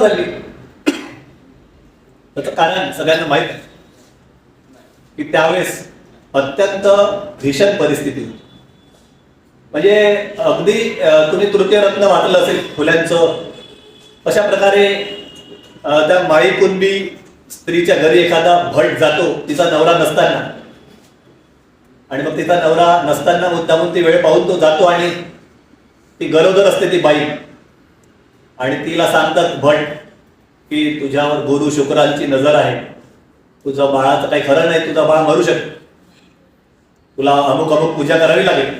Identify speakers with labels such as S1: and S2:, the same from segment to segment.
S1: झाली. त्याचं कारण सगळ्यांना माहित आहे की त्यावेळेस अत्यंत भीषण परिस्थिती होती. म्हणजे अगदी तुम्ही तृतीय रत्न वाचलं असेल फुल्यांचं. अशा प्रकारे त्या माळी कुणबी स्त्रीच्या घरी एखादा भट जातो तिचा नवरा नसताना, आणि मग तिचा नवरा नसताना मुद्दामून ती वेळ पाहून तो जातो आणि ती गरोदर असते ती बाई, आणि तिला सांगतात भट की तुझ्यावर गुरु शुक्रांची नजर आहे, तुझं बाळाचं काही खरं नाही, तुझा बाळ मरू शकतो, तुला अमुक अमुक पूजा करावी लागेल.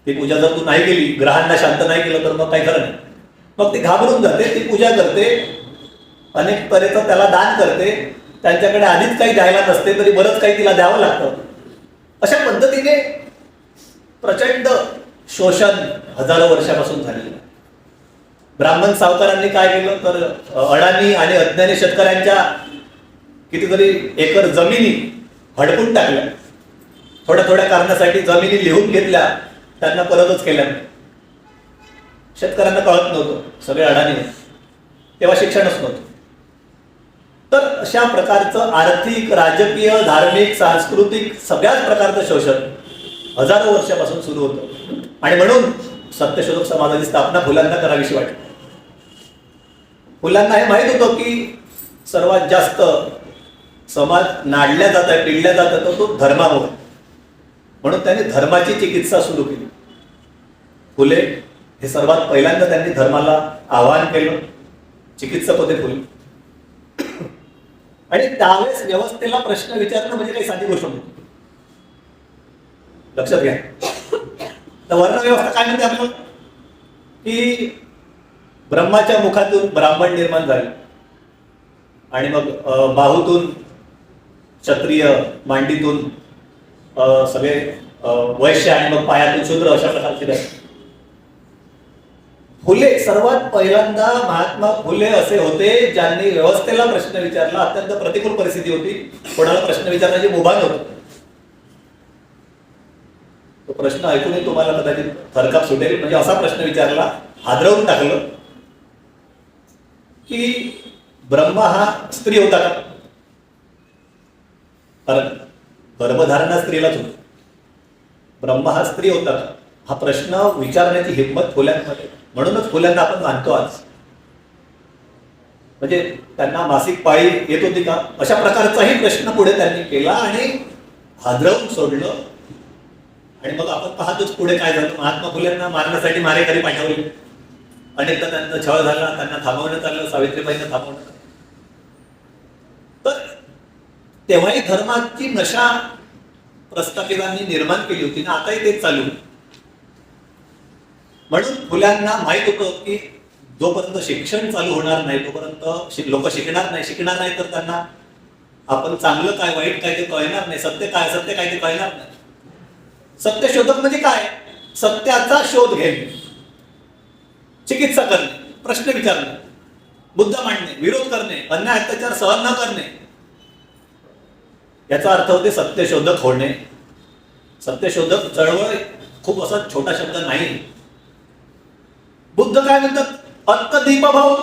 S1: ती पूजा जर तू नाही केली, ग्रहांना शांत नाही केलं तर मग काही खरं नाही. मग ती घाबरून जाते, ती पूजा करते, अनेक तऱ्हेचं त्याला दान करते. त्यांच्याकडे आधीच काही द्यायला नसते तरी बरंच काही तिला द्यावं लागतं. अशा पद्धतीने प्रचंड शोषण हजारो वर्षापासून झालेलं. ब्राह्मण सावकारांनी काय केलं तर अडाणी आणि अज्ञानी शेतकऱ्यांच्या कितीतरी एकर जमिनी हडपून टाकल्या. थोड्या थोड्या कारणासाठी जमिनी लिहून घेतल्या, त्यांना परतच केल्या. शेतकऱ्यांना कळत नव्हतं, सगळे अडाणी होते, तेव्हा शिक्षणच नव्हतं. तर अशा प्रकारचं आर्थिक, राजकीय, धार्मिक, सांस्कृतिक सगळ्याच प्रकारचं शोषण हजारो वर्षापासून सुरू होतं. आणि म्हणून सत्यशोधक समाजाची स्थापना फुल्यांना करावीशी वाटली. फुल्यांना हे माहित होतं की सर्वात जास्त समाज नाडल्या जात आहे, पिळल्या जात आहे तो धर्मामुळे. म्हणून त्यांनी धर्माची चिकित्सा सुरू केली. फुले हे सर्वात पहिल्यांदा त्यांनी धर्माला आवाहन केलं. चिकित्सक होते फुले. आणि त्यावेळेस व्यवस्थेला प्रश्न विचारणं म्हणजे काही साधी गोष्ट नव्हती. लक्षात घ्या. तर वर्णव्यवस्था काय म्हणते आपल्याला की ब्रह्माच्या मुखातून ब्राह्मण निर्माण झाले, आणि मग बाहूतून क्षत्रिय, मांडीतून सगळे वैश्य, आणि मग पायातून शूद्र, अशा प्रकारचे राहिले. फुले सर्वात पहिल्यांदा महात्मा फुले असे होते ज्यांनी व्यवस्थेला प्रश्न विचारला. अत्यंत प्रतिकूल परिस्थिती होती, कोणाला प्रश्न विचारण्याची मुभा नव्हती. तो प्रश्न ऐकूनही तुम्हाला कदाचित थरकाप सुटेल. म्हणजे असा प्रश्न विचारला, हादरवून टाकलं की ब्रह्मा हा स्त्री होता का? कारण गर्भधारणा स्त्रीलाच होती. ब्रह्मा हा स्त्री होता का? हा प्रश्न विचारण्याची हिंमत फुल्यांमध्ये. म्हणूनच फुल्यांना आपण मानतो आज. म्हणजे त्यांना मासिक पाळी येत होती का, अशा प्रकारचाही प्रश्न पुढे त्यांनी केला आणि हादरवून सोडलं. आणि मग आपण पाहतोच पुढे काय झालं. महात्मा फुल्यांना मारण्यासाठी मारेकरी पाठवले. अनेकदा त्यांचा छळ झाला, त्यांना थांबवण्यात आलं, सावित्रीबाईंना थांबवण्यात आलं. तर तेव्हाही धर्माची नशा प्रस्थापितांनी निर्माण केली होती ना, आताही तेच चालू. म्हणून फुल्यांना माहित होतं की जोपर्यंत शिक्षण चालू होणार नाही तोपर्यंत लोक शिकणार नाही, तर त्यांना आपण चांगलं काय वाईट काय ते कळणार नाही, सत्य काय असत्य काय ते कळणार नाही. सत्यशोधक म्हणजे काय? सत्याचा शोध घेणे, चिकित्सा करणे, प्रश्न विचारणे, मुद्दा मांडणे, विरोध करणे, अन्याय अत्याचार सहन न करणे, याचा अर्थ होते सत्यशोधक होणे. सत्यशोधक चळवळ खूप असा छोटा शब्द नाही. बुद्ध काय म्हणतात? अत्तदीपभाव,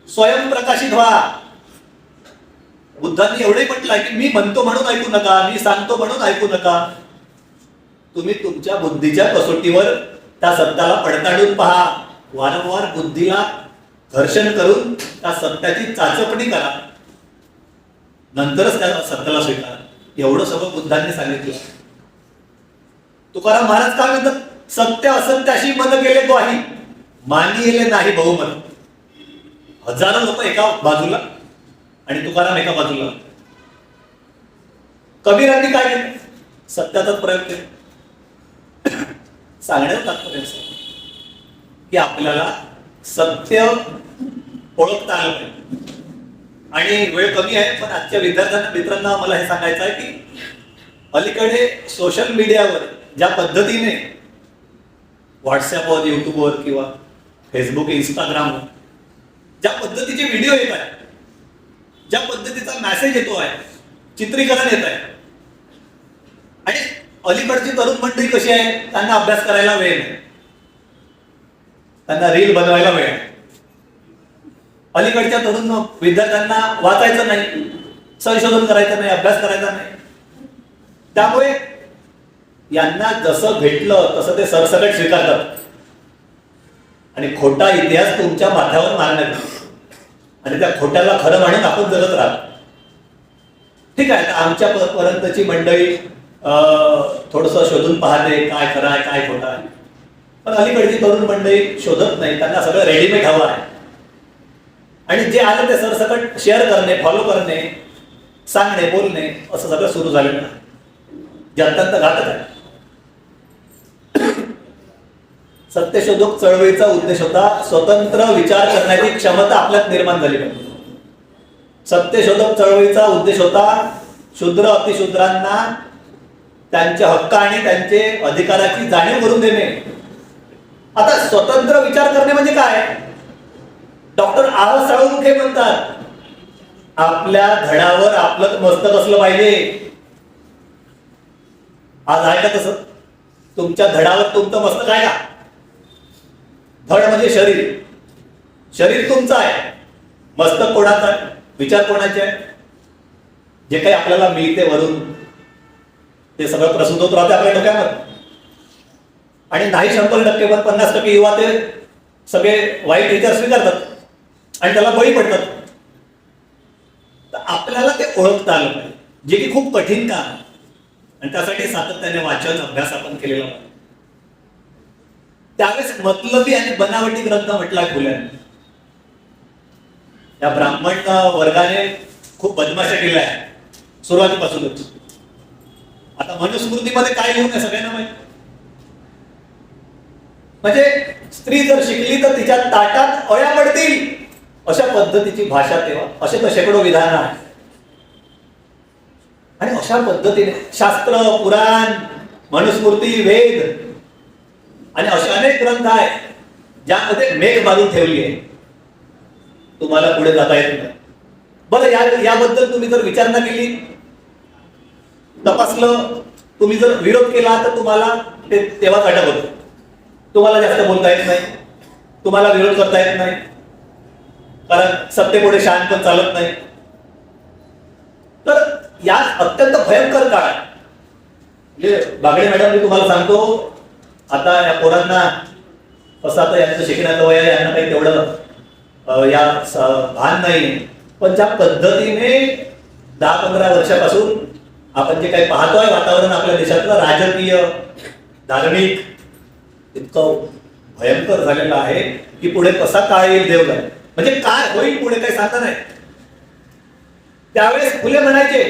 S1: स्वयंप्रकाशित व्हा. बुद्धांनी एवढे म्हटलंय की मी म्हणतो म्हणून ऐकू नका, मी सांगतो म्हणून ऐकू नका. तुम्ही तुमच्या बुद्धीच्या कसोटीवर त्या सत्याला पडताळून पहा. वारंवार बुद्धीला घर्षण करून त्या सत्याची चाचपणी करा, नंतरच त्या सत्याला स्वीकारा. एवढं सगळं बुद्धांनी सांगितलं. तुकाराम महाराज काय म्हणतात? सत्य असत्याशी मन गेले ग्वाही, मानिले नाही बहुमत. हजारो लोक एका बाजूला आणि तुकाराम एका बाजूला. कबीरांनी काय केलं? सत्याचाच प्रयोग केला. सांगण्याचं तात्पर्य असं की आपल्याला सत्य ओळखता आलं पाहिजे. आणि वेळ कमी आहे, पण आजच्या विद्यार्थ्यांना, मित्रांना मला हे सांगायचं आहे की अलीकडे सोशल मीडियावर ज्या पद्धतीने व्हॉट्सअपवर, युट्यूबवर किंवा फेसबुक, इंस्टाग्रामवर ज्या पद्धतीचे व्हिडिओ येत आहेत, ज्या पद्धतीचा मेसेज येतो आहे, चित्रीकरण येत आहे, आणि अलीकडची तरुण मंडळी कशी आहे, त्यांना अभ्यास करायला वेळ नाही, त्यांना रील बनवायला वेळ आहे. अलीकडच्या तरुण विद्यार्थ्यांना वाचायचं नाही, संशोधन करायचं नाही, अभ्यास करायचा नाही. त्यामुळे यांना जसं भेटलं तसं ते सरसकट स्वीकारतात आणि खोटा इतिहास तुमच्या माथ्यावर मारण्यात आणि त्या खोट्याला खरं म्हणून आपण जगत राहतो. ठीक आहे, आमच्या पर्यंतची मंडळी थोडस शोधून पाहते काय खरं आहे काय खोटं आहे, पण अलीकडची तरुण मंडळी शोधत नाही, त्यांना सगळं रेडीमेड हवं आहे. आणि जे आलं ते सरसकट शेअर करणे, फॉलो करणे, सांगणे, बोलणे असं सगळं सुरू झालेलं आहे, जे अत्यंत घातक आहे. सत्यशोधक चळवळीचा उद्देश होता स्वतंत्र विचार करण्याची क्षमता आपल्यात निर्माण झाली पाहिजे. सत्यशोधक चळवळीचा उद्देश होता शूद्र अतिशूद्रांना त्यांचे हक्क आणि त्यांचे अधिकाराची जाणीव करून देणे. आता स्वतंत्र विचार करणे म्हणजे काय? डॉक्टर आर साळुंखे म्हणतात आपल्या धडावर आपलं मस्तक असलं पाहिजे. आज आहे का तसं? तुमच्या धडावर तुमचं मस्तक आहे का? धड म्हणजे शरीर, शरीर तुमचं आहे, मस्तक कोणाचं आहे, विचार कोणाचे आहे? जे काही आपल्याला मिळते वरून ते सगळं प्रसूत होत राहते आपल्या डोक्यावर. आणि नाही 100% पण 50% युवा ते सगळे वाईट विचार स्वीकारतात आणि त्याला बळी पडतात. तर आपल्याला ते ओळखता आलं पाहिजे, जे की खूप कठीण काम आहे आणि त्यासाठी सातत्याने वाचन अभ्यास आपण केलेला पाहिजे. त्यावेळेस मतलबी आणि बनावटी ग्रंथ म्हटला फुल्याने. या ब्राह्मण वर्गाने खूप बदमाशा केल्या आहे सुरुवातीपासूनच. आता मनुस्मृतीमध्ये काय लिहून आहे सगळ्यांना माहिती. म्हणजे स्त्री जर शिकली तर तिच्या ताटात अळ्या पडतील अशा पद्धतीची भाषा तेव्हा, असे तर शेकडो विधान आहे. आणि अशा पद्धतीने शास्त्र, पुराण, मनुस्मृती, वेद आणि असे अनेक ग्रंथ आहेत ज्यामध्ये मेघ बांधून ठेवली आहे. तुम्हाला पुढे जाता येत नाही. बरं, याबद्दल तुम्ही जर विचारणा केली, तपासलं, तुम्ही जर विरोध केला तर तुम्हाला ते तेव्हाच अटक होते. तुम्हाला जास्त बोलता येत नाही, तुम्हाला विरोध करता येत नाही, कारण सत्तेपुढे शहाणपण चालत नाही. तर या अत्यंत भयंकर काळ म्हणजे बागडे मॅडम, मी तुम्हाला सांगतो, आता या पोरांना कसं आता यांचं शिकण्याचं वय आहे, यांना काही तेवढं या भान नाही, पण ज्या पद्धतीने 10-15 वर्षापासून आपण जे काही पाहतोय वातावरण आपल्या देशातलं राजकीय, धार्मिक इतकं भयंकर झालेलं आहे की पुढे कसा काळ येईल देव जाणे. म्हणजे काय होईल पुढे काही सांगता नाही. त्यावेळेस फुले म्हणायचे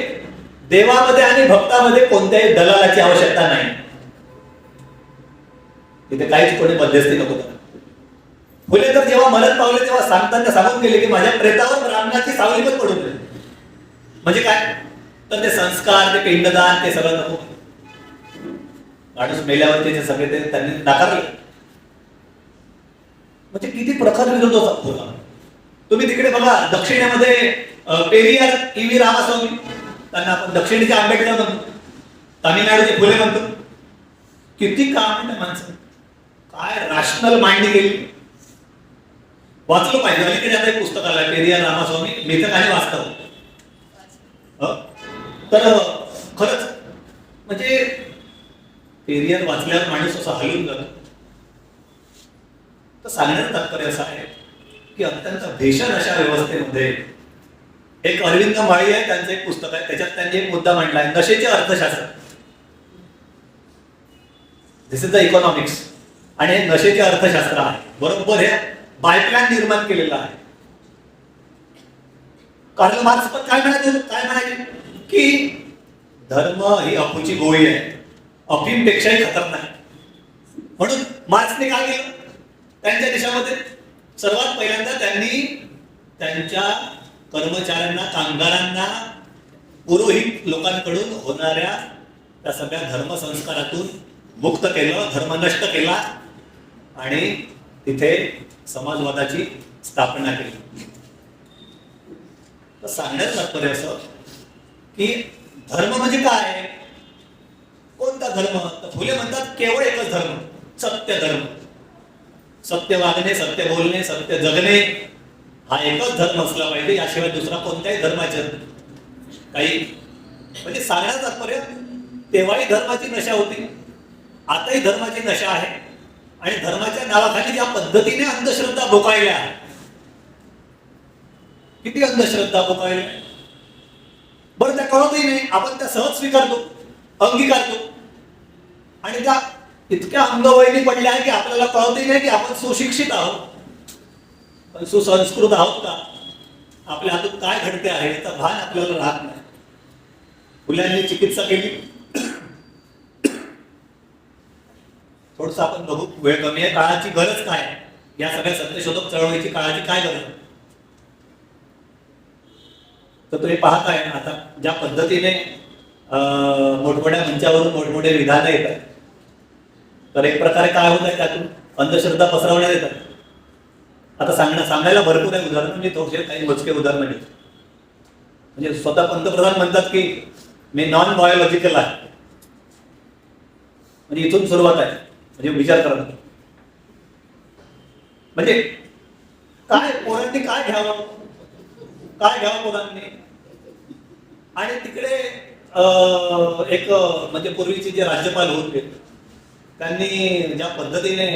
S1: देवामध्ये आणि भक्तामध्ये कोणत्याही दलालाची आवश्यकता नाही, तिथे काहीच कोणी मध्यस्थी नको. फुले तर जेव्हा मरत पावले तेव्हा सांगताना सांगून गेले की माझ्या प्रेतावर ब्राह्मणाची सावली पण पडून गेली. म्हणजे काय? तर ते संस्कार, ते पिंडदान, ते सगळं नको. माणूस मेल्यावरचे जे सगळे ते त्यांनी नाकारले. म्हणजे किती प्रखर विरोध होता. तुम्ही तिकडे बघा, दक्षिणेमध्ये पेरियार ई.व्ही. रामास्वामी, त्यांना आपण दक्षिणेचे आंबेडकर म्हणतो, तामिळनाडूचे फुले म्हणतो. किती काम आहे माणसं, काय रॅशनल मांडणी केली. वाचलं पाहिजे. अलीकडे आता एक पुस्तक आलंय पेरियार रामास्वामी, लेखक आणि वास्तव. तर खरंच म्हणजे पेरियार वाचल्यावर माणूस असा हलून जातो. तर सांगण्याचं तात्पर्य असं आहे की अत्यंत भीषण अशा व्यवस्थेमध्ये एक अरविंद माळी आहे, त्यांचं एक पुस्तक आहे, त्याच्यात त्यांनी एक मुद्दा मांडला आहे, नशेचे अर्थशास्त्र. दिस इज द इकॉनॉमिक्स. आणि हे नशेचे अर्थशास्त्र आहे. बरोबर हे बायप्लॅन निर्माण केलेला आहे. कार्ल मार्क्स पण काय म्हणायचे की धर्म ही अफूची गोळी आहे, अफीमपेक्षाही खतरनाक. म्हणून मार्क्सने काय केलं, त्यांच्या देशामध्ये सर्वात पहिल्यांदा त्यांनी त्यांच्या कर्मचाऱ्यांना, कामगारांना पुरोहित लोकांकडून होणाऱ्या त्या सगळ्या धर्मसंस्कारातून मुक्त केलं, धर्म नष्ट केला आणि तिथे समाजवादाची स्थापना केली. तर सांगण्याचं तात्पर्य असं की धर्म म्हणजे काय, कोणता धर्म? तर फुले म्हणतात केवळ एकच धर्म, सत्य धर्म. सत्य वागणे, सत्य बोलणे, सत्य जगणे हा एकच धर्म असला पाहिजे, याशिवाय दुसरा कोणत्याही धर्माचे काही म्हणजे सांगण्याचं तात्पर्य, तेव्हाही धर्माची नशा होती, आताही धर्माची नशा आहे. आणि धर्माच्या नावाखाली ज्या पद्धतीने अंधश्रद्धा बोकाळल्या, किती अंधश्रद्धा बोकाळल्या, बरं त्या कळतही नाही, आपण त्या सहज स्वीकारतो, अंगीकारतो. आणि त्या इतक्या अंगवळणी पडल्या आहे की आपल्याला कळतही नाही की आपण सुशिक्षित आहोत, पण सुसंस्कृत आहोत का, आपल्या हातून काय घडते आहे याचा भान आपल्याला राहत नाही. फुल्यांनी चिकित्सा केली, थोडस आपण बघू, वेळ कमी आहे. काळाची गरज काय, या सगळ्या सत्यशोधक चळवळीची काळाची काय गरज, तर तुम्ही पाहताय आता ज्या पद्धतीने मोठमोठ्या मंचावरून मोठमोठे विधान येतात, तर एक प्रकारे काय होत आहे, त्यातून अंधश्रद्धा पसरवण्यात येतात. आता सांगायला भरपूर आहे उदाहरण, मी थोडेसे काही मोजके उदाहरण देतो. म्हणजे स्वतः पंतप्रधान म्हणतात की मी नॉन बायोलॉजिकल आहे, म्हणजे इथून सुरुवात आहे. म्हणजे विचार करा, म्हणजे काय पोरांनी काय घ्यावं, काय घ्यावं पोरांनी. आणि तिकडे एक म्हणजे पूर्वीचे जे राज्यपाल होते, त्यांनी ज्या पद्धतीने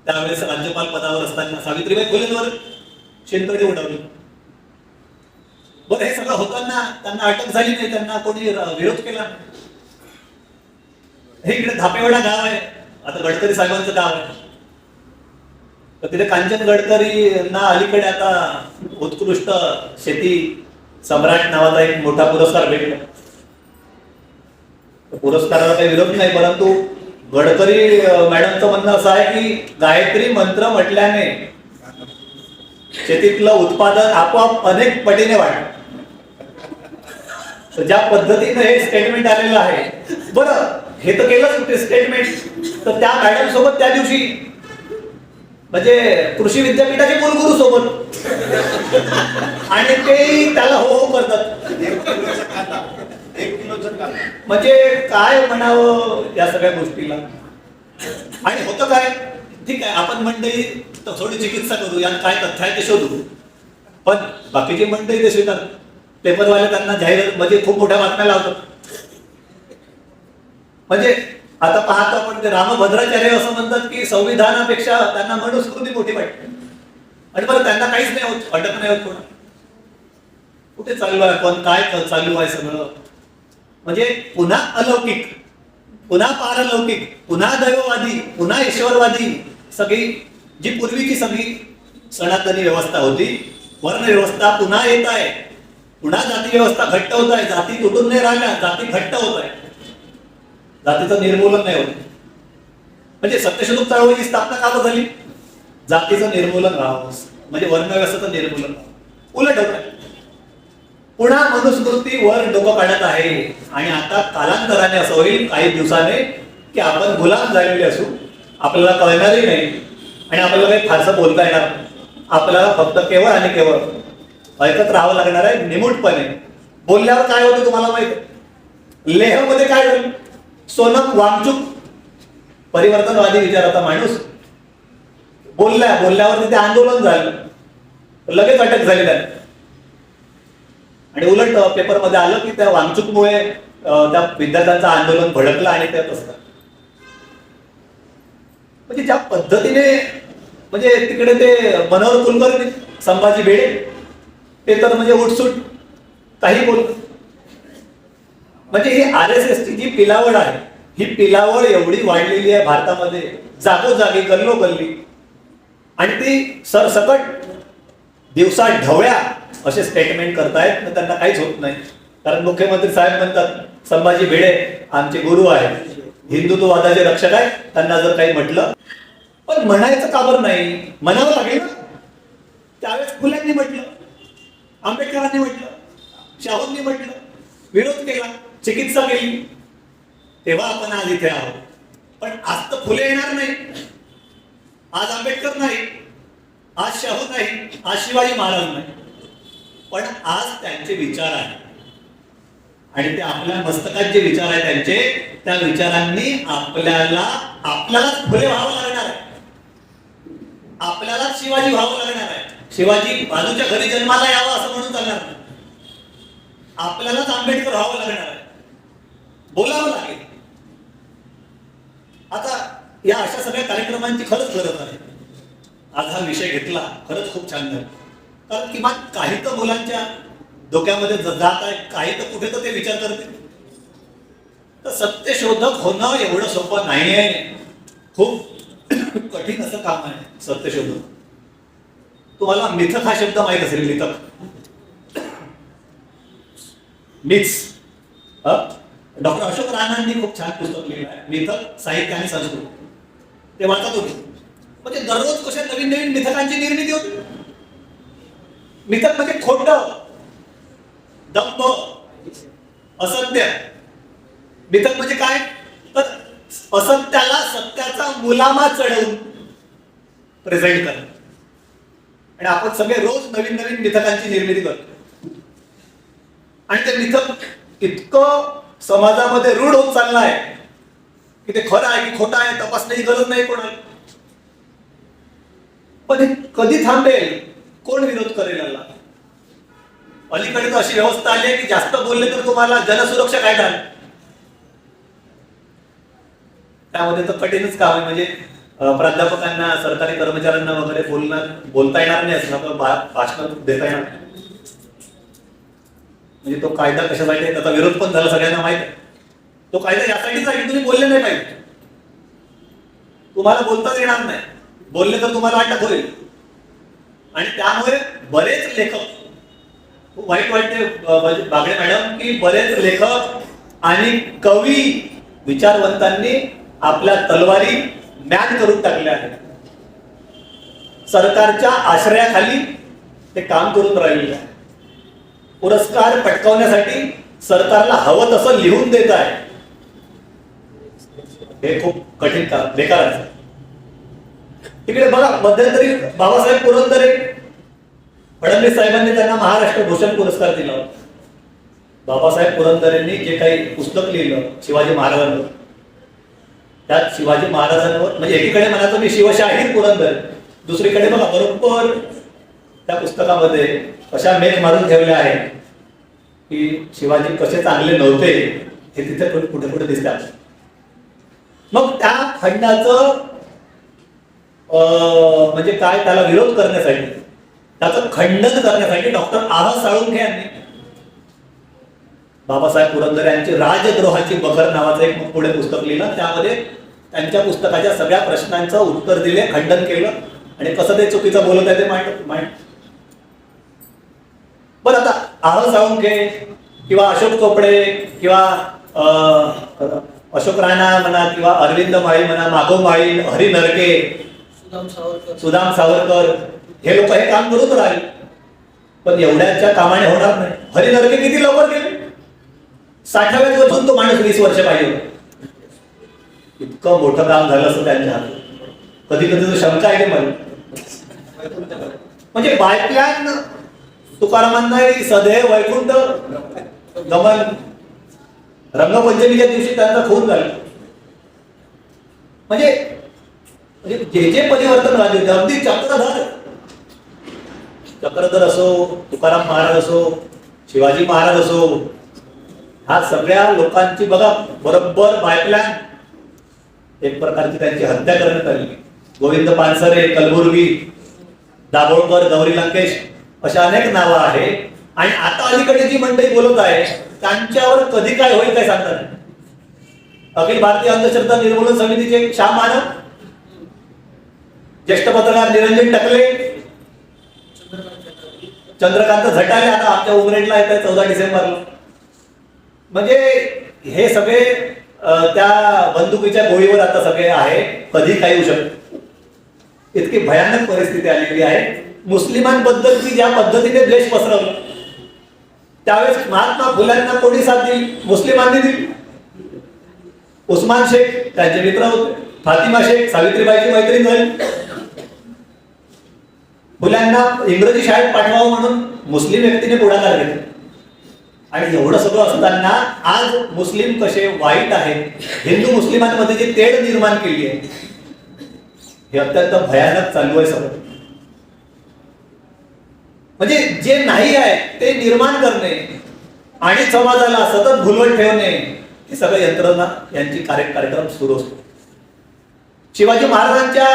S1: त्यावेळेस राज्यपाल पदावर असताना सावित्रीबाई फुलेंवर शेणतोडे उडवली. बरं, हे सगळं होताना त्यांना अटक झाली नाही, त्यांना कोणी विरोध केला. हे इकडे धापेवाडा गाव आहे, आता गडकरी साहेबांचं गाव आहे, तर तिथे कांचन गडकरींना अलीकडे आता उत्कृष्ट शेती सम्राट नावाचा एक मोठा पुरस्कार भेटला. पुरस्काराला काही विरोध नाही, परंतु गडकरी मॅडमचं म्हणणं असं आहे की गायत्री मंत्र म्हटल्याने शेतीतलं उत्पादन आपोआप अनेक पटीने वाढलं. तर ज्या पद्धतीने हे स्टेटमेंट आलेलं आहे, बरं हे तर केलंच कुठे स्टेटमेंट, तर त्या मॅडम सोबत त्या दिवशी म्हणजे कृषी विद्यापीठाचे कुलगुरू सोबत, आणि ते त्याला हो हो करतात. म्हणजे काय म्हणावं या सगळ्या गोष्टीला. आणि होतं काय, ठीक आहे आपण मंडळी थोडी चिकित्सा करू, यात काय तथ्य आहे ते शोधू, पण बाकीची मंडळी ते स्वीकार, पेपरवाले त्यांना जाहीर म्हणजे खूप मोठ्या बातम्या लावतात. म्हणजे आता पाहतो आपण ते रामभद्राचार्य असं म्हणतात की संविधानापेक्षा त्यांना मनुस्मृती मोठी वाटते. आणि बरं त्यांना काहीच नाही होत, अटक नाही होत कोणा, कुठे चालू आहे पण काय चालू आहे सगळं. म्हणजे पुन्हा अलौकिक, पुन्हा पारलौकिक, पुन्हा दैववादी, पुन्हा ईश्वरवादी, सगळी जी पूर्वीची सगळी सनातनी व्यवस्था होती, वर्ण व्यवस्था पुन्हा येत आहे. पुन्हा जाती व्यवस्था घट्ट होत आहे, जाती तुटून नाही राहिल्या, जाती घट्ट होत आहे, जातीचं निर्मूलन नाही होत. म्हणजे सत्यशोधक चळवळीची स्थापना का झाली, जातीचं निर्मूलन व्हावं, म्हणजे वर्णव्यवस्थेचं निर्मूलन. उलट होत आहे, पुन्हा मनुस्मृती वर डोकं काढत आहे. आणि आता कालांतराने असं होईल काही दिवसाने की आपण गुलाम झालेले असू, आपल्याला कळणारही नाही आणि आपल्याला काही फारसं बोलता येणार नाही. आपल्याला फक्त केवळ आणि केवळ ऐकत राहावं लागणार आहे निमूटपणे. बोलल्यावर काय होतं तुम्हाला माहिती आहे, लेह मध्ये काय झालं, सोनम वांगचुक परिवर्तनवादी विचाराचा माणूस बोलल्यावर तिथे आंदोलन झालं, लगेच अटक झाली त्याला. आणि उलट पेपरमध्ये आलं की त्या वांगचुकमुळे त्या विद्यार्थ्यांचं आंदोलन भडकलं आणि त्यात असतं. म्हणजे ज्या पद्धतीने म्हणजे तिकडे ते मनोहर कुलकर्णी, संभाजी भिडे, ते तर म्हणजे उठसूट काही बोलत. म्हणजे ही RSS ची जी पिलावळ आहे, ही पिलावळ एवढी वाढलेली आहे भारतामध्ये, जागोजागी गल्लोगल्ली, आणि ती सरसकट दिवसा ढवळ्या असे स्टेटमेंट करतायत. त्यांना काहीच होत नाही, कारण मुख्यमंत्री साहेब म्हणतात संभाजी भिडे आमचे गुरु आहेत, हिंदुत्ववादाचे रक्षक आहेत, त्यांना जर काही म्हटलं, पण म्हणायचं का बरं नाही, म्हणावं लागेल ना. त्यावेळेस फुल्यांनी म्हटलं, आंबेडकरांनी म्हटलं, शाहूंनी म्हटलं, विरोध केला, चिकित्सा केली, तेव्हा आपण आज इथे आहोत. पण आज तर फुले येणार नाही, आज आंबेडकर नाही, आज शाहू नाही, आज शिवाजी महाराज नाही, पण आज त्यांचे विचार आहेत. आणि ते आपल्या मस्तकात जे विचार आहेत त्यांचे, त्या विचारांनी आपल्यालाच फुले व्हावं लागणार आहे, आपल्यालाच शिवाजी व्हावं लागणार आहे. शिवाजी बाजूच्या घरी जन्माला यावं असं म्हणून चालणार नाही. आपल्यालाच आंबेडकर व्हावं लागणार आहे, बोलावं लागेल. आता या अशा सगळ्या कार्यक्रमांची खरंच गरज आहे. आज हा विषय घेतला, खरंच खूप छान झालं. कारण किमान काही तर मुलांच्या डोक्यामध्ये जात आहे, काही तर कुठे तर ते विचार करते. तर सत्यशोधक होणं एवढं सोपं नाही आहे, खूप कठीण असं काम आहे सत्यशोधक. तुम्हाला मिथक हा शब्द माहित असेल, मिथक, मिथ्स. डॉक्टर अशोक राणांनी खूप छान पुस्तक लिहिलं आहे, मिथक, साहित्य आणि संस्कृती. ते वाचत होते. म्हणजे दररोज कशा नवीन नवीन मिथकांची निर्मिती होती. मिथक म्हणजे खोटं, दंभ, असत्य. मिथक म्हणजे काय? तर असत्याला सत्याचा मुलामा चढवून प्रेझेंट करणं. आणि आपण सगळे रोज नवीन नवीन मिथकांची निर्मिती करतो. आणि ते मिथक इतकं समाजामध्ये रूढ होत चाललं आहे की ते खरं आहे की खोटं आहे तपासण्याची गरज नाही कोणाला. पण हे कधी थांबेल? कोण विरोध करेल याला? अलीकडे तर अशी व्यवस्था आली आहे की जास्त बोलले तर तुम्हाला जनसुरक्षा कायदा आहे. त्यामध्ये तर कठीणच काम आहे. म्हणजे प्राध्यापकांना, सरकारी कर्मचाऱ्यांना वगैरे बोलता येणार नाही, असं भाषण देता येणार नाही. म्हणजे तो कायदा कशासाठी आहे, त्याचा विरोध पण झाला सगळ्यांना माहित आहे. तो कायदा यासाठीच आहे की तुम्ही बोलले नाही पाहिजे, तुम्हाला बोलताच येणार नाही. बोलले तर तुम्हाला अटक होईल. आणि त्यामुळे बरेच लेखक, खूप वाईट वाटते बागडे मॅडम, की बरेच लेखक आणि कवी, विचारवंतांनी आपल्या तलवारी म्यान करून टाकल्या आहेत. सरकारच्या आश्रयाखाली ते काम करून राहिले आहे. पुरस्कार पटकावण्यासाठी सरकारला हवं तसं लिहून देत आहे. हे खूप कठीण काम, बेकार आहे. तिकडे बघा, मध्यंतरी बाबासाहेब पुरंदरे, फडणवीस साहेबांनी त्यांना महाराष्ट्र भूषण पुरस्कार दिला होता. बाबासाहेब पुरंदरेंनी जे काही पुस्तक लिहिलं शिवाजी महाराजांवर, त्यात शिवाजी महाराजांवर, म्हणजे एकीकडे म्हणायचं मी शिवशाहीर पुरंदर, दुसरीकडे बघा बरोबर त्या पुस्तकामध्ये अशा मेघ मारून ठेवल्या आहेत की शिवाजी कसे चांगले नव्हते हे तिथे कुठे कुठे दिसतात. मग त्या खंडाचं म्हणजे काय, त्याला विरोध करण्यासाठी, त्याचं खंडन करण्यासाठी डॉक्टर आह साळुंखे यांनी बाबासाहेब पुरंदरे यांची राजद्रोहाची बखर नावाचं एक पुढे पुस्तक लिहिलं. त्यामध्ये त्यांच्या पुस्तकाच्या सगळ्या प्रश्नांचं उत्तर दिले, खंडन केलं आणि कसं ते चुकीचं बोलत आहे ते मांड. बरं, आता आह साळुंखे किंवा अशोक चोपडे किंवा अशोक राणा म्हणा किंवा अरविंद माळी म्हणा, माधव माळी, हरी नरके, सुदाम सावरकर, हे लोक हे काम करून राहिले. पण एवढ्याच्या कामाने होणार नाही. हरी नरके किती लवकर गेले? 60व्याच वर्षून तो माणूस 20 वर्ष पाहिजे. इतकं मोठं काम झालं असं त्यांच्या हातात. कधी कधी तो शंका आहे मला. म्हणजे बायप्लॅन तुकारामांना सदैव वैकुंठ गमन, रंगपंचमीच्या दिवशी त्यांचा खून झाला. म्हणजे जे जे परिवर्तन झाले, अगदी चक्रधर असो, तुकाराम महाराज असो, शिवाजी महाराज असो, ह्या सगळ्या लोकांची बघा बरोबर बायप्लॅन, एक प्रकारची त्यांची हत्या करण्यात आली. गोविंद पानसरे, कलबुर्गी, दाभोळकर, गौरी लंकेश, अशा अनेक नावं आहे. आणि आता अलीकडे जी मंडळी बोलत आहे त्यांच्यावर कधी काय होईल काय सांगता नाही. अखिल भारतीय अंधश्रद्धा निर्मूलन समितीचे श्याम मानव, ज्येष्ठ पत्रकार निरंजन टकले, चंद्रकांत झटाले आता आमच्या उमरेडला येत आहे 14 डिसेंबरला. म्हणजे हे सगळे त्या बंदुकीच्या गोळीवर आता सगळे आहे, कधी काही होऊ शकते. इतकी भयानक परिस्थिती आलेली आहे. मुस्लिमांबद्दलची ज्या पद्धतीने द्वेष पसरवला त्यावेळेस महात्मा फुल्यांना कोणी साथ दिली? मुस्लिमांनी दिली. उस्मान शेख त्यांचे मित्र होते, फातिमा शेख सावित्रीबाईची मैत्रीण झाली. फुल्यांना इंग्रजी शाळेत पाठवावं म्हणून मुस्लिम व्यक्तीने पुढाकार घेतला. आणि एवढं सगळं असताना आज मुस्लिम कसे वाईट आहेत, हिंदू मुस्लिमांमध्ये जी तेढ निर्माण केली आहे हे अत्यंत भयानक चालू आहे सगळं. म्हणजे जे नाही आहे ते निर्माण करणे आणि समाजाला सतत भुलवत ठेवणे, हे सगळं यंत्रणा यांची कार्यक्रम सुरू असतो. शिवाजी महाराजांच्या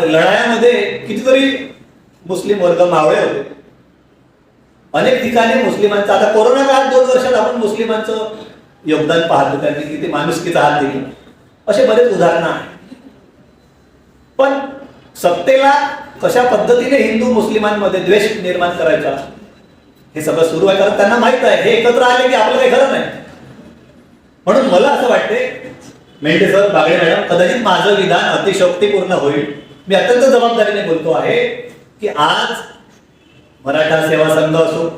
S1: लढायामध्ये कितीतरी मुस्लिम वर्ग मावळे होते. अनेक ठिकाणी मुस्लिमांचा, आता कोरोना काळात 2 वर्षात आपण मुस्लिमांचं योगदान पाहतो, त्यांनी किती माणुसकीचा हात दिला, असे बरेच उदाहरणं आहेत. पण सत्तेला कशा पद्धतीने हिंदू मुस्लिमांमध्ये द्वेष निर्माण करायचा हे सगळं सुरू आहे, कारण त्यांना माहित आहे हे एकत्र आले की आपलं काही खरं नाही. म्हणून मला असं वाटते, मेंढे सर, बागडे मॅडम, कदाचित माझं विधान अतिशयोक्तीपूर्ण होईल. मी अत्यंत जबाबदारीने बोलतो आहे की आज मराठा सेवा संघ असो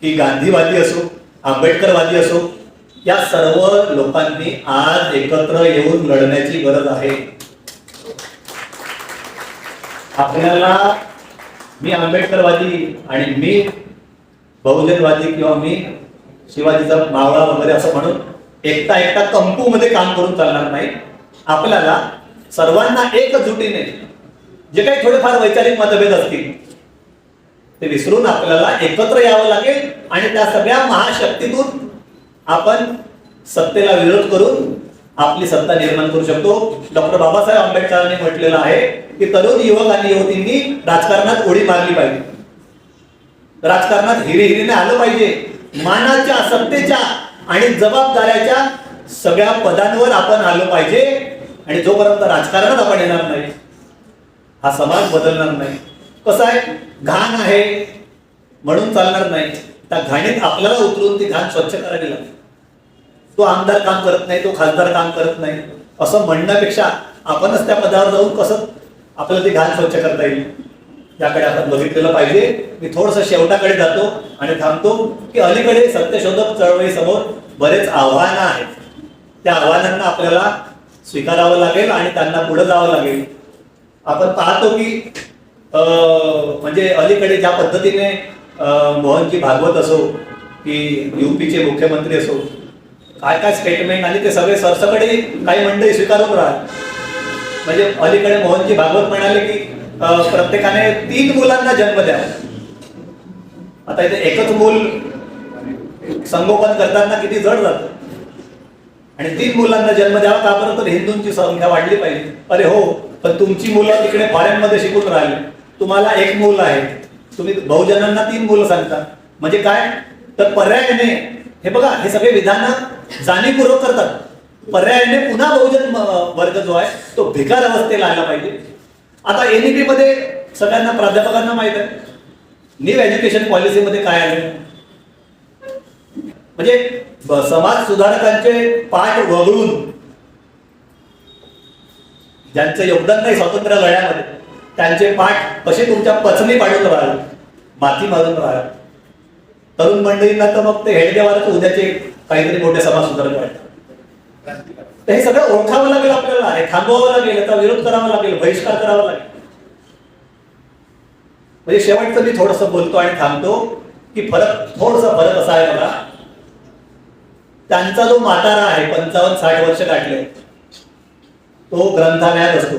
S1: की गांधीवादी असो, आंबेडकरवादी असो, या सर्व लोकांनी आज एकत्र येऊन लढण्याची गरज आहे. आपल्याला, मी आंबेडकरवादी आणि मी बहुजनवादी किंवा मी शिवाजीचा मावळा वगैरे असं म्हणून एकटा कंपू मध्ये काम करून चालणार नाही. आपल्याला सर्वांना एकजुटीने जे काही थोडेफार वैचारिक मतभेद असतील ते विसरून आपल्याला एकत्र यावं लागेल आणि त्या सगळ्या महाशक्तीतून आपण सत्तेला विरोध करून आपली सत्ता निर्माण करू शकतो. डॉक्टर बाबासाहेब आंबेडकरांनी म्हटलेलं आहे की तरुण युवक आणि युवतींनी राजकारणात उडी मारली पाहिजे, राजकारणात हिरीने आलं पाहिजे. मानाच्या, सत्तेच्या आणि जबाबदाऱ्याच्या सगळ्या पदांवर आपण आलो पाहिजे. आणि जोपर्यंत राजकारणात आपण येणार नाही, हा समाज बदलणार नाही. कसं आहे, घाण आहे म्हणून चालणार नाही. त्या घाणीत आपल्याला उतरून ती घाण स्वच्छ करावी लागते. तो आमदार काम करत नाही, तो खासदार काम करत नाही असं म्हणण्यापेक्षा आपणच त्या पदावर जाऊन कसं आपल्याला ती घाण स्वच्छ करता येईल याकडे आपण बघितलेलं पाहिजे. मी थोडंसं शेवटाकडे जातो आणि थांबतो की अलीकडे सत्यशोधक चळवळीसमोर बरेच आव्हानं आहेत. त्या आव्हानांना आपल्याला स्वीकारावं लागेल आणि त्यांना पुढे जावं लागेल. आपण पाहतो की म्हणजे अलीकडे ज्या पद्धतीने मोहनजी भागवत असो की युपीचे मुख्यमंत्री असो, काय काय स्टेटमेंट आणि ते सगळे सरसकडे काही मंडळी स्वीकारून राहत. म्हणजे अलीकडे मोहनजी भागवत म्हणाले की प्रत्येकाने 3 मुलांना जन्म द्यावा. आता इथे एकच मूल संगोपन करताना किती जड जातं. आणि 3 मुलांना जन्म द्यावा का बरं, तर हिंदूंची संख्या वाढली पाहिजे. अरे हो, पण तुमची मुलं तिकडे फॉरेन मध्ये शिकून राहिले, तुम्हाला 1 मूल आहे, तुम्ही बहुजनांना 3 मुलं सांगता. म्हणजे काय, तर पर्यायाने, हे बघा, हे सगळे विधान जाणीवपूर्वक करतात. पर्यायाने पुन्हा बहुजन वर्ग जो आहे तो भिकार अवस्थेला आला पाहिजे. आता एनईपी मध्ये सगळ्यांना, प्राध्यापकांना माहित आहे न्यू एज्युकेशन पॉलिसीमध्ये काय आलं. म्हणजे समाज सुधारकांचे पाठ वगळून, ज्यांचं योगदान नाही स्वातंत्र्य लढ्यामध्ये, त्यांचे पाठ कसे तुमच्या पचनी पाडून राहिले, माती मारून राहिले. तरुण मंडळींना तर मग ते हेडगेवारच उद्याचे काहीतरी मोठे समाज सुधारक वाटतात. तर हे सगळं ओळखावं लागेल आपल्याला, हे थांबवावं लागेल, याचा विरोध करावा लागेल, बहिष्कार करावा लागेल. म्हणजे शेवटचं मी थोडंसं बोलतो आणि थांबतो की थोडासा फरक असा आहे बघा. त्यांचा जो म्हातारा आहे, 55-60 वर्ष गाठले, तो ग्रंथालयात असतो.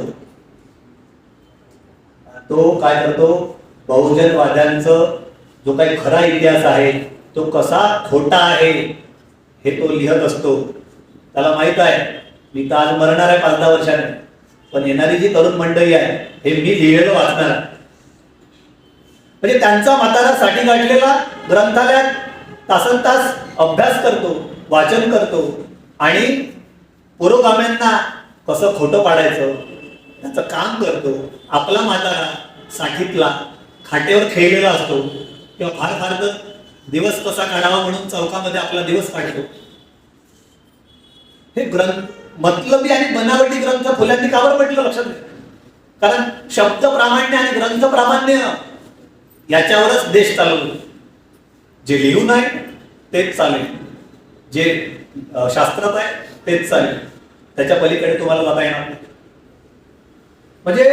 S1: तो काय करतो, बहुजनवाद्यांचं जो काही खरा इतिहास आहे तो कसा खोटा आहे हे तो लिहत असतो. त्याला माहित आहे मी तर आज मरणार आहे 5-10 वर्षाने, पण येणारी जी तरुण मंडळी आहे हे मी लिहिलेलं वाचणार. म्हणजे त्यांचा म्हातारा साठी गाठलेला ग्रंथालयात तासनतास अभ्यास करतो, वाचन करतो आणि पुरोगाम्यांना कसं खोटं पाडायचं त्याचं काम करतो. आपला म्हातारा साठीतला खाटेवर खेळलेला असतो किंवा फार फार तर दिवस कसा काढावा म्हणून चौकामध्ये आपला दिवस काढतो. हे ग्रंथ मतलबी आणि बनावटी ग्रंथ फुल्यांनी कावर म्हटलं लक्षात घ्या. कारण शब्द प्रामाण्य आणि ग्रंथ प्रामाण्य याच्यावरच देश चालवतो. जे लिहून आहे तेच चालेल, जे शास्त्रात आहे तेच चालेल, त्याच्या पलीकडे तुम्हाला जाता येणार नाही. म्हणजे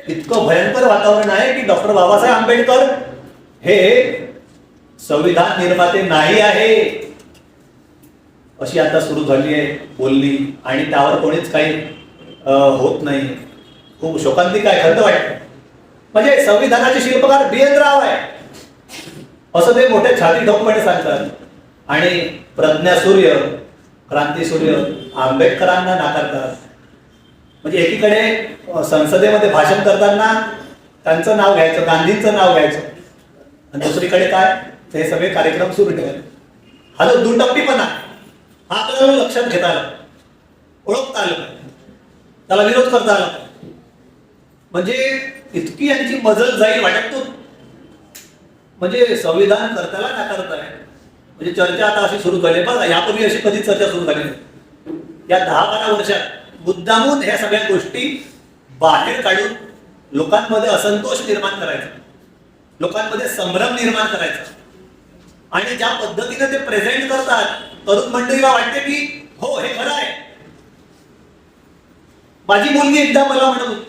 S1: इतकं भयंकर वातावरण आहे की डॉक्टर बाबासाहेब आंबेडकर हे संविधान निर्माते नाही आहे अशी आता सुरू झाली आहे बोलली, आणि त्यावर कोणीच काही होत नाही. खूप शोकांतिक आहे, खंत वाटतं. म्हणजे संविधानाचे शिल्पकार बी.एन. राव आहे असं ते मोठ्या छाती ठोकपणे सांगतात. आणि प्रज्ञा सूर्य, क्रांती सूर्य आंबेडकरांना नाकारतात. म्हणजे एकीकडे संसदेमध्ये भाषण करताना त्यांचं नाव घ्यायचं, गांधींचं नाव घ्यायचं, आणि दुसरीकडे काय हे सगळे कार्यक्रम सुरू ठेवायचे. हा जो दुटप्पीपणा हा आपल्याला लक्षात घेता आला, ओळखता आलं पाहिजे, त्याला विरोध करता आला पाहिजे. म्हणजे इतकी यांची मजल जाईल वाटत तो, म्हणजे संविधान करताना नाकारत आहे. म्हणजे चर्चा आता अशी सुरू झाली बघा, यापूर्वी अशी कधीच चर्चा सुरू झाली नाही. या 10-12 वर्षात मुद्दामून ह्या सगळ्या गोष्टी बाहेर काढून लोकांमध्ये असंतोष निर्माण करायचा, लोकांमध्ये संभ्रम निर्माण करायचा. आणि ज्या पद्धतीने ते प्रेझेंट करतात, तरुण मंडळीला वाटते की हो हे खरं आहे. माझी मुलगी एकदा मला म्हणत होती,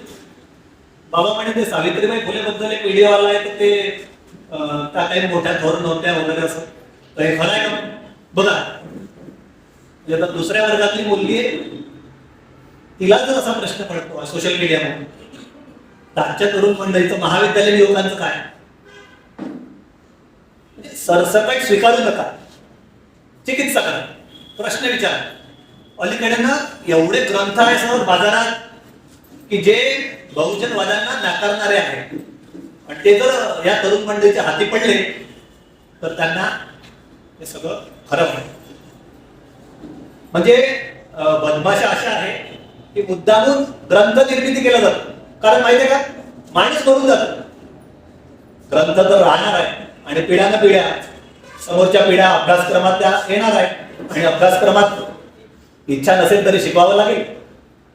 S1: बाबा म्हणे ते सावित्रीबाई फुले बद्दल एक व्हिडिओ आला आहे, तर ते त्या काही मोठ्या थोर नव्हत्या वगैरे असं, तर हे खरं आहे का बघा. म्हणजे आता दुसऱ्या वर्गातली मुलगी आहे, तिला जर असा प्रश्न पडतो सोशल मीडियामध्ये, आजच्या तरुण मंडळीचं, महाविद्यालयीन युवकांचं काय? सरसकट स्वीकारू नका, चिकित्सा करा, प्रश्न विचारा. अलीकडे ना एवढे ग्रंथ आहे समोर बाजारात की जे बहुजनवादांना नाकारणारे आहेत, आणि ते जर या तरुण मंडळीच्या हाती पडले तर त्यांना हे सगळं खरं वाटेल. म्हणजे बदमाशा अशा आहे की मुद्दामून ग्रंथ निर्मिती केलं जातं. कारण माहितीये का, माणूस करून जात, ग्रंथ तर राहणार आहे आणि पिढ्यानं पिढ्या समोरच्या पिढ्या अभ्यासक्रमात त्या येणार आहे, आणि अभ्यासक्रमात इच्छा नसेल तरी शिकवावं लागेल,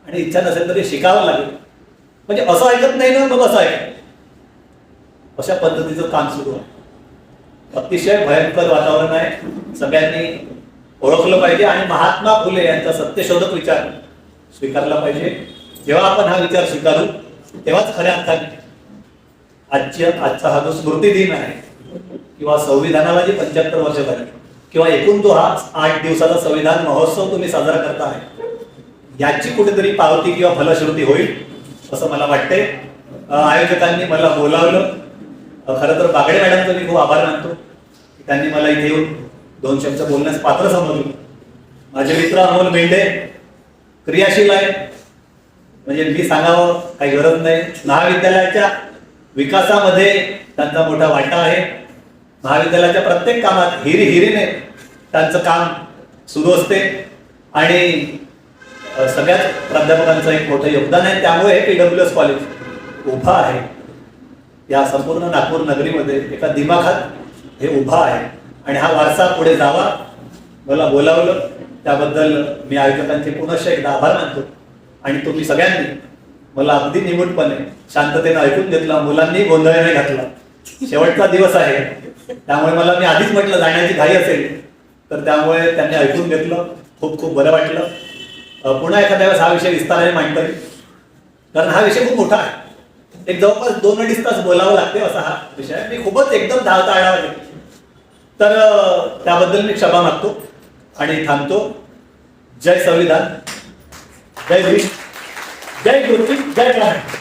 S1: आणि इच्छा नसेल तरी शिकावं लागेल. म्हणजे असं ऐकत नाही ना, मग असं ऐक, अशा पद्धतीचं काम सुरू आहे. अतिशय भयंकर वातावरण आहे. सगळ्यांनी ओळखलं पाहिजे आणि महात्मा फुले यांचा सत्यशोधक विचार स्वीकारला पाहिजे. जेव्हा आपण हा विचार स्वीकारू तेव्हाच खऱ्या अर्थाने आजचा हा जो स्मृती दिन आहे, किंवा संविधानाला जी 75 वर्ष झाली, किंवा एकूण तो हा 8 दिवसाचा संविधान महोत्सव तुम्ही साजरा करताय, याची कुठेतरी पावती किंवा फलश्रुती होईल असं मला वाटते. आयोजकांनी मला बोलावलं, खरं तर बागडे मॅडमचं मी खूप आभार मानतो की त्यांनी मला इथे येऊन 2 शब्द बोलण्यास पात्र समजलं. माझे मित्र अमोल मेंढे क्रियाशील आहे, म्हणजे मी सांगावं काही गरज नाही. महाविद्यालयाच्या विकासामध्ये त्यांचा मोठा वाटा आहे. महाविद्यालयाच्या प्रत्येक कामात हिरीने त्यांचं काम सुरू असते, आणि सगळ्याच प्राध्यापकांचं एक मोठं योगदान आहे. त्यामुळे हे PWS कॉलेज उभा आहे या संपूर्ण नागपूर नगरीमध्ये, एका दिमाखात हे उभा आहे. आणि हा वारसा पुढे जावा. मला बोलावलं त्याबद्दल मी आयोजकांचे पुनश्च एकदा आभार मानतो. आणि तुम्ही सगळ्यांनी मला अगदी निमूटपणे शांततेने ऐकून घेतला, मुलांनी गोंधळाने घातला. शेवटचा दिवस आहे, त्यामुळे मला मी आधीच म्हटलं जाण्याची घाई असेल, तर त्यामुळे त्यांनी ऐकून घेतलं. खूप खूप बरं वाटलं. पुन्हा एखाद्या वेळेस हा विषय विस्ताराने मांडता येईल, कारण हा विषय खूप मोठा आहे. एक जवळपास 2-2.5 तास बोलावं लागते असा हा विषय आहे. मी खूपच एकदम धावता आढावा घेतला, तर त्याबद्दल मी क्षमा मागतो आणि थांबतो. जय संविधान, जय भीम, जय गुरुजी, जय महाराज.